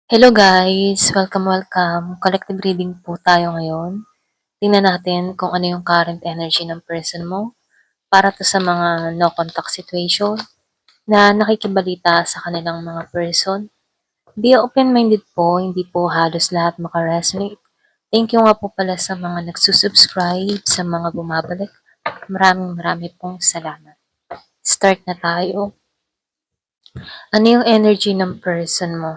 Hello guys! Welcome. Collective reading po tayo ngayon. Tingnan natin kung ano yung current energy ng person mo para to sa mga no contact situation na nakikibalita sa kanilang mga person. Be open-minded po, hindi po halos lahat makaresonate. Thank you nga po pala sa mga nagsusubscribe, sa mga bumabalik. Marami pong salamat. Start na tayo. Ano yung energy ng person mo?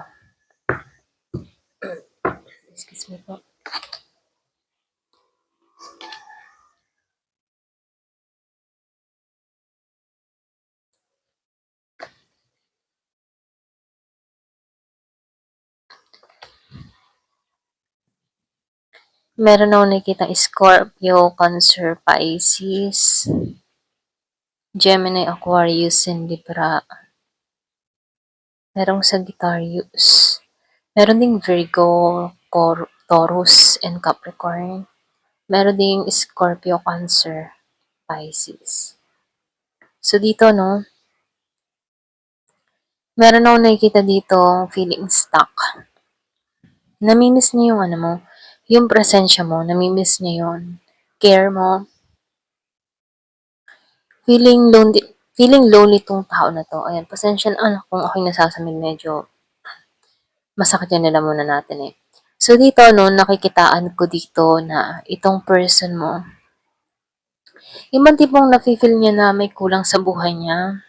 Excuse me po. Meron akong nakikita Scorpio, Cancer, Pisces, Gemini, Aquarius, and Libra. Merong Sagittarius. Meron ding Virgo, Taurus, and Capricorn. Meron ding Scorpio, Cancer, Pisces. So dito, no, meron akong nakikita dito feeling stuck. Namimiss niya yung ano mo, yung presensya mo, namimiss niya yung care mo. Feeling lonely tong tao na to. Ayan, pasensya na kung ako'y nasasamig, medyo masakit yan, nila muna natin eh. So dito, no, nakikitaan ko dito na itong person mo, yung man tipong nafe-feel niya na may kulang sa buhay niya,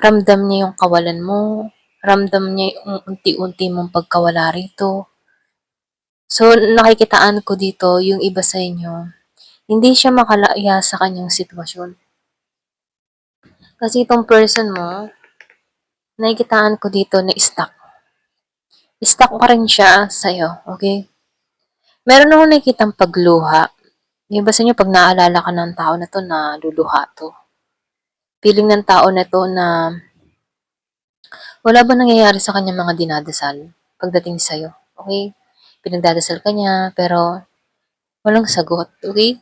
ramdam niya yung kawalan mo, ramdam niya yung unti-unti mong pagkawala rito. So nakikitaan ko dito, yung iba sa inyo, hindi siya makalaya sa kanyang sitwasyon. Kasi itong person mo, nakikitaan ko dito na stuck. Stuck pa rin siya sa'yo, okay? Meron akong nakikitang pagluha. Yung ba sa inyo, pag naalala ka ng tao na to, na luluha to. Feeling ng tao na to na wala ba nangyayari sa kanya mga dinadasal pagdating sa'yo, okay? Pinagdadasal ka niya, pero walang sagot, okay?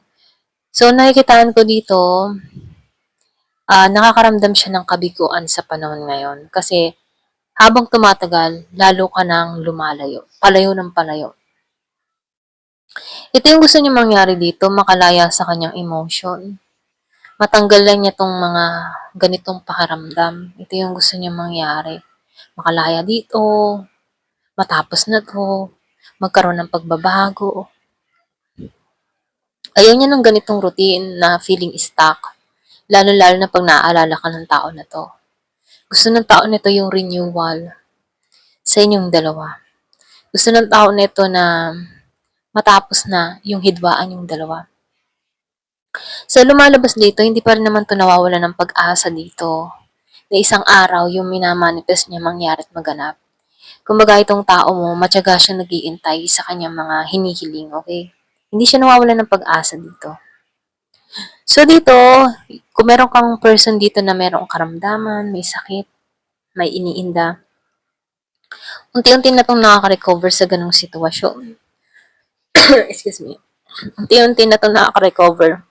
So, nakikitaan ko dito, nakakaramdam siya ng kabiguan sa panahon ngayon. Kasi, habang tumatagal, lalo ka nang lumalayo. Palayo ng palayo. Ito yung gusto niya mangyari dito, makalaya sa kanyang emotion. Matanggal lang niya tong mga ganitong pakaramdam. Ito yung gusto niya mangyari. Makalaya dito, matapos na to, magkaroon ng pagbabago. Ayaw niya ng ganitong routine na feeling stuck. Lalo-lalo na pag naaalala ka ng tao na to. Gusto ng tao nito yung renewal sa inyong dalawa. Gusto ng tao nito na matapos na yung hidwaan yung dalawa. So, lumalabas dito, hindi pa rin naman to nawawala ng pag-asa dito na isang araw yung minamanifest niya mangyari at maganap. Kumbaga itong tao mo, matyaga siyang nag-iintay sa kanyang mga hinihiling, okay? Hindi siya nawawala ng pag-asa dito. So dito, kung meron kang person dito na merong karamdaman, may sakit, may iniinda, unti-unti na itong nakaka-recover sa ganong sitwasyon. Excuse me. Unti-unti na itong nakaka-recover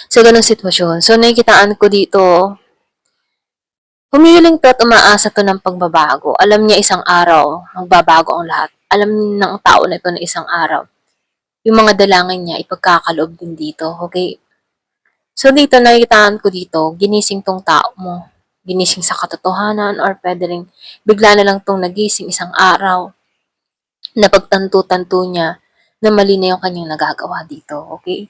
sa ganong sitwasyon. So nakikitaan ko dito, humihiling to at umaasa to ng pagbabago. Alam niya isang araw, magbabago ang lahat. Alam ng tao na ito na isang araw, yung mga dalangin niya, ipagkakaloob din dito, okay? So dito, nakikitaan ko dito, ginising tong tao mo. Ginising sa katotohanan, or pwede rin bigla na lang tong nagising isang araw na pagtanto-tanto niya na mali na yung kanyang nagagawa dito, okay?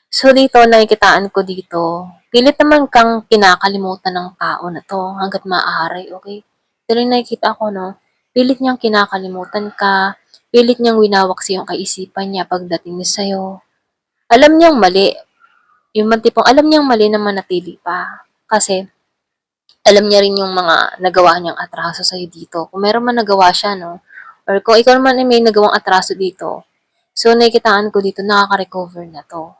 So dito, nakikitaan ko dito, pilit naman kang kinakalimutan ng tao na to hanggat maaari, okay? Pero yung nakikita ko, no, pilit niyang kinakalimutan ka, pilit niyang winawak sa yung kaisipan niya pagdating niya sa'yo. Alam niyang mali, yung man tipong alam niyang mali na manatili pa. Kasi, alam niya rin yung mga nagawa niyang atraso sa'yo dito. Kung meron man nagawa siya, no, or kung ikaw naman ay may nagawang atraso dito, so nakikitaan ko dito, nakaka-recover na to.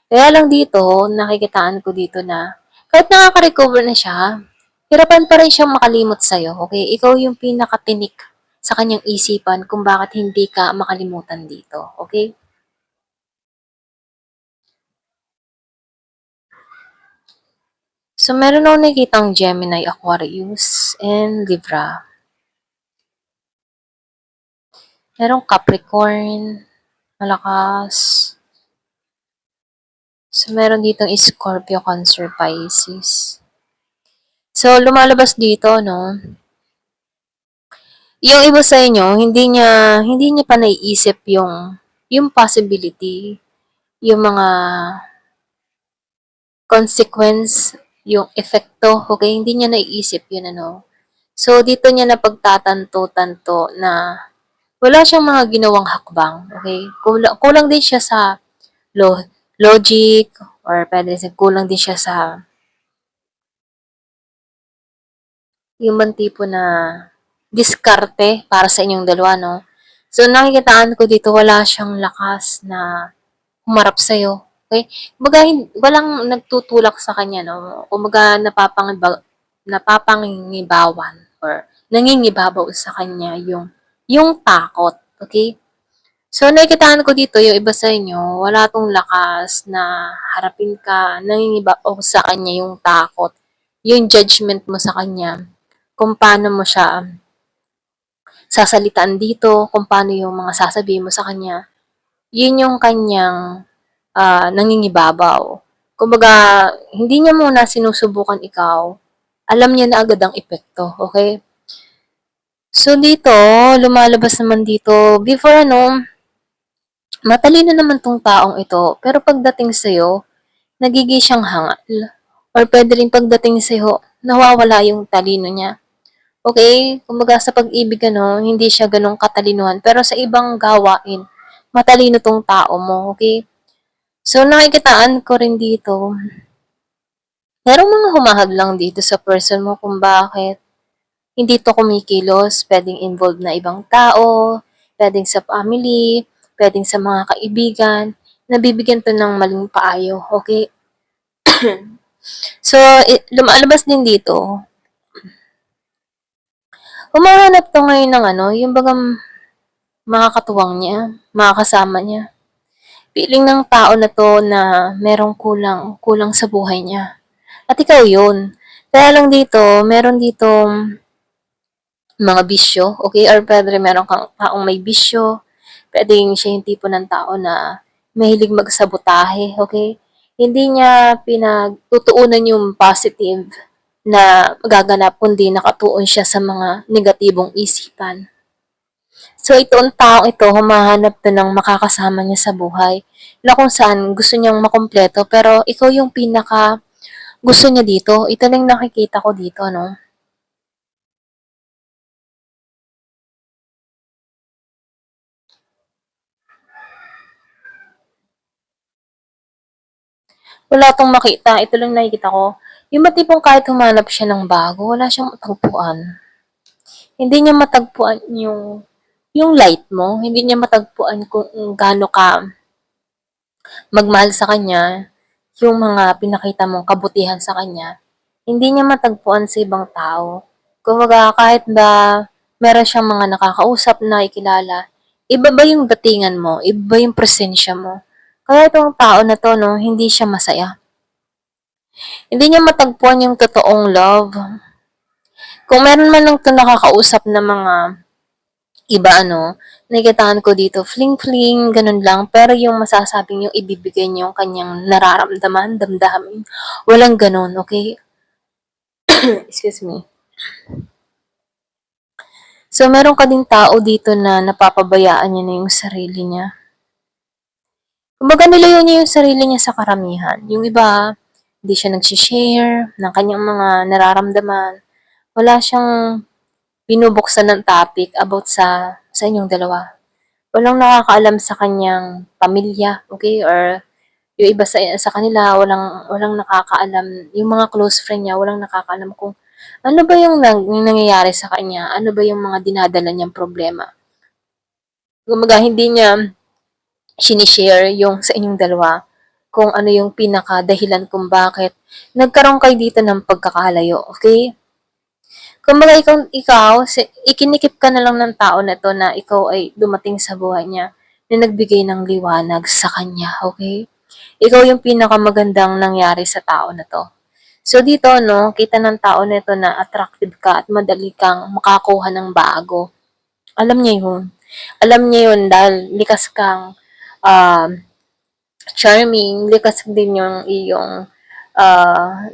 Kaya lang dito, nakikitaan ko dito na kahit nakaka-recover na siya, hirapan pa rin siyang makalimot sa'yo, okay? Ikaw yung pinakatinik sa kanyang isipan kung bakit hindi ka makalimutan dito, okay? So, meron akong nakikitang Gemini, Aquarius, and Libra. Merong Capricorn, malakas. So, meron ditong Scorpio, Cancer, Pisces. So, lumalabas dito, no? Yung iba sa inyo, hindi niya pa naiisip yung possibility, yung mga consequence, yung epekto, okay? Hindi niya naiisip yun, ano? So, dito niya napagtatanto-tanto na wala siyang mga ginawang hakbang, okay? Kulang din siya sa logic, or pwede rin kulang din siya sa yung bang tipo na diskarte para sa inyong dalawa, no? So, nakikitaan ko dito, wala siyang lakas na humarap sa'yo. Okay? Kumbaga, walang nagtutulak sa kanya, no? Kumbaga, napapangingibawan or nangingibabaw sa kanya yung takot. Okay? So, nakikitaan ko dito, yung iba sa inyo, wala tong lakas na harapin ka, nangingibabaw sa kanya yung takot, yung judgment mo sa kanya, kung paano mo siya sasalitaan dito, kung paano yung mga sasabihin mo sa kanya, yun yung kanyang nangingibabaw. Kumbaga, hindi niya muna sinusubukan ikaw, alam niya na agad ang epekto, okay? So, dito, lumalabas naman dito, before matalino naman tong taong ito, pero pagdating sa'yo, nagiging siyang hangal. Or pwede rin pagdating sa'yo, nawawala yung talino niya. Okay? Kumbaga sa pag-ibig, hindi siya ganong katalinuhan. Pero sa ibang gawain, matalino tong tao mo. Okay? So, nakikitaan ko rin dito, merong mga humahadlang dito sa person mo kung bakit hindi to kumikilos. Pwedeng involved na ibang tao, pwedeng sa family, pwedeng sa mga kaibigan, nabibigyan to ng maling paayo. Okay? So, lumalabas din dito, humahanap to ngayon ng yung bagang makakatuwang niya, makakasama niya. Piling ng tao na to na merong kulang sa buhay niya. At ikaw yun. Kaya lang dito, meron dito mga bisyo, okay? Or pwede rin meron kang taong may bisyo. Pwedeng siya yung tipo ng tao na mahilig magsabotahe, okay? Hindi niya pinagtutuunan yung positive na gaganap, kundi nakatuon siya sa mga negatibong isipan. So, itong taong ito, humahanap to ng makakasama niya sa buhay na kung saan gusto niyang makumpleto, pero ikaw yung pinaka gusto niya dito. Ito lang nakikita ko dito, no? Wala tong makita. Ito lang nakikita ko. Yung matipong kahit humanap siya ng bago, wala siyang matagpuan. Hindi niya matagpuan yung light mo. Hindi niya matagpuan kung gaano ka magmahal sa kanya, yung mga pinakita mong kabutihan sa kanya, hindi niya matagpuan sa ibang tao. Kumbaga, kahit ba meron siyang mga nakakausap na ikilala, iba ba yung datingan mo? Iba ba yung presensya mo? Kaya itong tao na to, no, hindi siya masaya. Hindi niya matagpuan yung totoong love. Kung meron man lang ito nakakausap na mga iba, nakikitaan ko dito, fling-fling, ganun lang. Pero yung masasabing yung ibibigay niyo yung kanyang nararamdaman, damdamin, walang ganun, okay? Excuse me. So, meron ka ding tao dito na napapabayaan niya na yung sarili niya. Kumbaga, nilayo niya yung sarili niya sa karamihan. Yung iba, hindi siya nag-share ng kanyang mga nararamdaman. Wala siyang binubuksan ng topic about sa inyong dalawa. Walang nakakaalam sa kanyang pamilya, okay? Or yung iba sa kanila, walang nakakaalam, yung mga close friend niya, walang nakakaalam kung ano ba yung nangyayari sa kanya, ano ba yung mga dinadala niyang problema. Kumbaga, hindi niya sinishare yung sa inyong dalawa kung ano yung pinaka-dahilan kung bakit nagkaroon kayo dito ng pagkakalayo, okay? Kumbaga, ikinikip ka na lang ng tao na to na ikaw ay dumating sa buhay niya na nagbigay ng liwanag sa kanya, okay? Ikaw yung pinakamagandang nangyari sa tao na to. So dito, no, kita ng tao nito na attractive ka at madali kang makakuha ng bago. Alam niya yun. Alam niya yun dahil likas kang um, charming, likas din yung iyong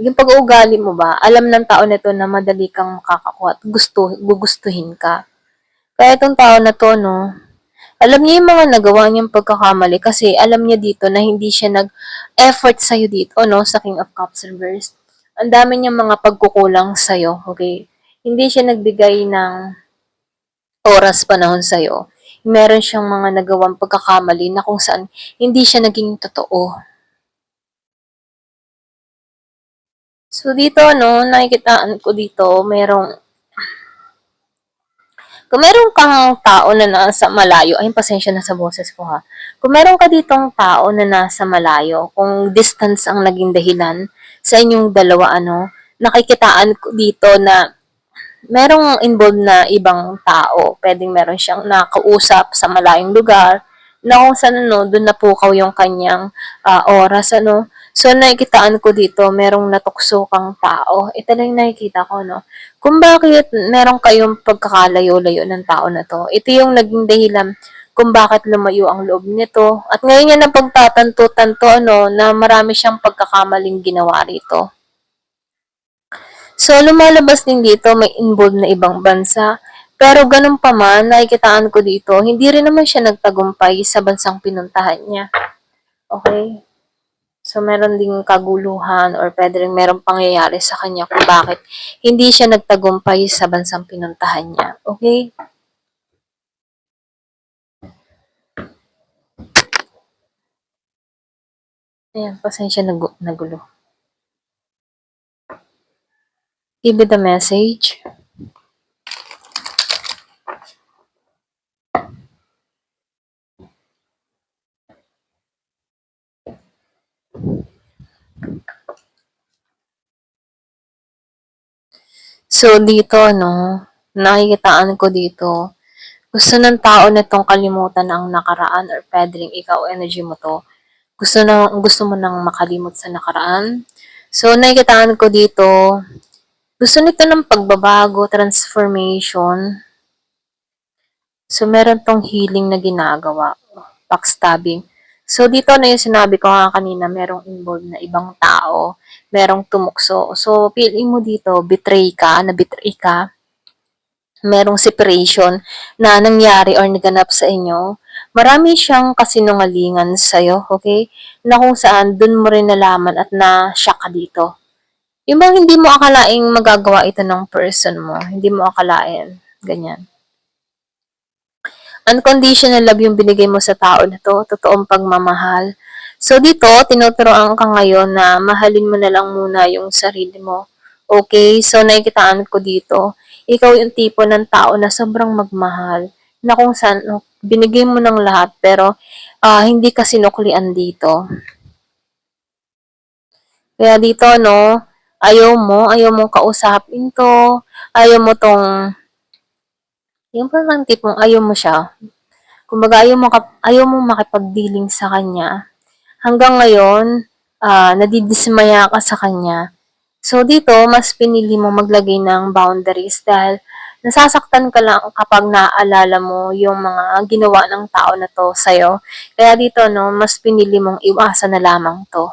yung pag-uugali mo ba, alam ng tao na to na madali kang makakakuha at gugustuhin ka. Kaya itong tao na to, no, alam niya yung mga nagawa niyang pagkakamali kasi alam niya dito na hindi siya nag-effort sa'yo dito, no, sa King of Cups reverse. Ang dami niyang mga pagkukulang sa'yo, okay? Hindi siya nagbigay ng oras, panahon sa'yo. Meron siyang mga nagawang pagkakamali na kung saan hindi siya naging totoo. So dito, no, nakikitaan ko dito, kung meron kang tao na nasa malayo, ay pasensya na sa boses ko ha. Kung meron ka ditong tao na nasa malayo, kung distance ang naging dahilan sa inyong dalawa, ano, nakikitaan ko dito na merong involved na ibang tao. Pwedeng meron siyang nakausap sa malayong lugar na kung saan ano, doon napukaw yung kanyang oras, ano. So, nakikitaan ko dito, merong natukso kang tao. Ito lang yung nakikita ko, no. Kung bakit meron kayong pagkakalayo-layo ng tao na to. Ito yung naging dahilan kung bakit lumayo ang loob nito. At ngayon yan ang pagtatanto-tanto, ano, na marami siyang pagkakamaling ginawa rito. So, lumalabas din dito, may involved na ibang bansa. Pero ganun pa man, nakikitaan ko dito, hindi rin naman siya nagtagumpay sa bansang pinuntahan niya. Okay? So, meron ding kaguluhan or pwede rin merong pangyayari sa kanya kung bakit hindi siya nagtagumpay sa bansang pinuntahan niya. Okay? Ayan, pasensya nagulo. Give me the message. So, dito, no, nakikitaan ko dito, gusto ng tao na tong kalimutan ang nakaraan or pwede rin ikaw, energy mo to. Gusto mo nang makalimot sa nakaraan. So, nakikitaan ko dito, gusto nito ng pagbabago, transformation. So, meron tong healing na ginagawa, backstabbing. So, dito na yung sinabi ko nga kanina, merong involved na ibang tao, merong tumukso. So, feeling mo dito, na-betray ka, merong separation na nangyari or naganap sa inyo. Marami siyang kasinungalingan sa'yo, okay? Na kung saan, dun mo rin nalaman at na-shock ka dito. Yung bang hindi mo akalaing magagawa ito ng person mo, hindi mo akalain, ganyan. Unconditional love yung binigay mo sa tao na to, totoong pagmamahal. So dito, tinuturoan ka ngayon na mahalin mo na lang muna yung sarili mo. Okay? So nakikitaan ko dito, ikaw yung tipo ng tao na sobrang magmahal, na kung saan binigay mo ng lahat pero hindi ka sinuklian dito. Kaya dito, no, ayaw mo kausapin to, ayaw mo tong, yung parang tipong ayaw mo siya. Kumbaga, ayaw mo makipagdealing sa kanya. Hanggang ngayon, nadidismaya ka sa kanya. So, dito, mas pinili mo maglagay ng boundaries dahil nasasaktan ka lang kapag naaalala mo yung mga ginawa ng tao na to sa'yo. Kaya dito, no, mas pinili mong iwasan na lamang to.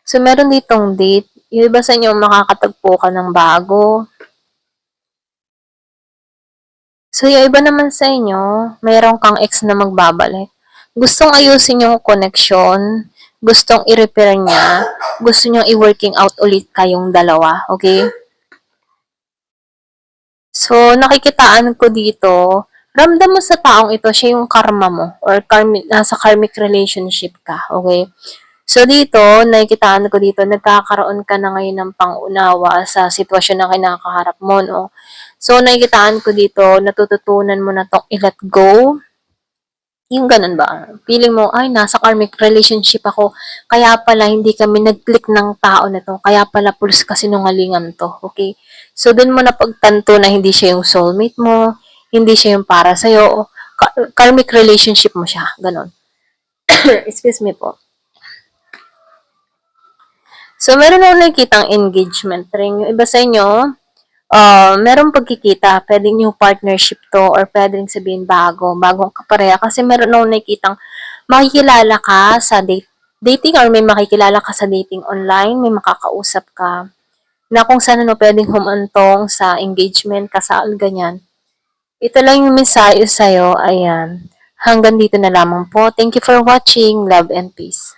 So, meron ditong date. Yung iba sa inyo, makakatagpo ka ng bago. So, yung iba naman sa inyo, mayroon kang ex na magbabalik. Gustong ayusin yung connection, gustong i-repair niya, gusto niyang i-working out ulit kayong dalawa, okay? So, nakikitaan ko dito, ramdam mo sa taong ito, siya yung karma mo or nasa karmic relationship ka, okay? So, dito, nakikitaan ko dito, nagkakaroon ka na ngayon ng pangunawa sa sitwasyon na kinakaharap mo, no? So, nakikitaan ko dito, natututunan mo na tong i-let go. Yung ganun ba? Feeling mo, ay, nasa karmic relationship ako, kaya pala hindi kami nag-click ng tao na to, kaya pala pulis kasinungalingan to, okay? So, dun mo na pagtanto na hindi siya yung soulmate mo, hindi siya yung para sa'yo, karmic relationship mo siya, ganun. Excuse me po. So, meron ako nakikitang engagement ring. Yung iba sa inyo, merong pagkikita, pwedeng new partnership to or pwedeng sabihin bagong kapareha kasi meron akong nakikitang makikilala ka sa dating or may makikilala ka sa dating online, may makakausap ka na kung saan ano pwedeng humantong sa engagement, kasal, ganyan. Ito lang yung mensahe sa'yo, ayan. Hanggang dito na lamang po. Thank you for watching. Love and peace.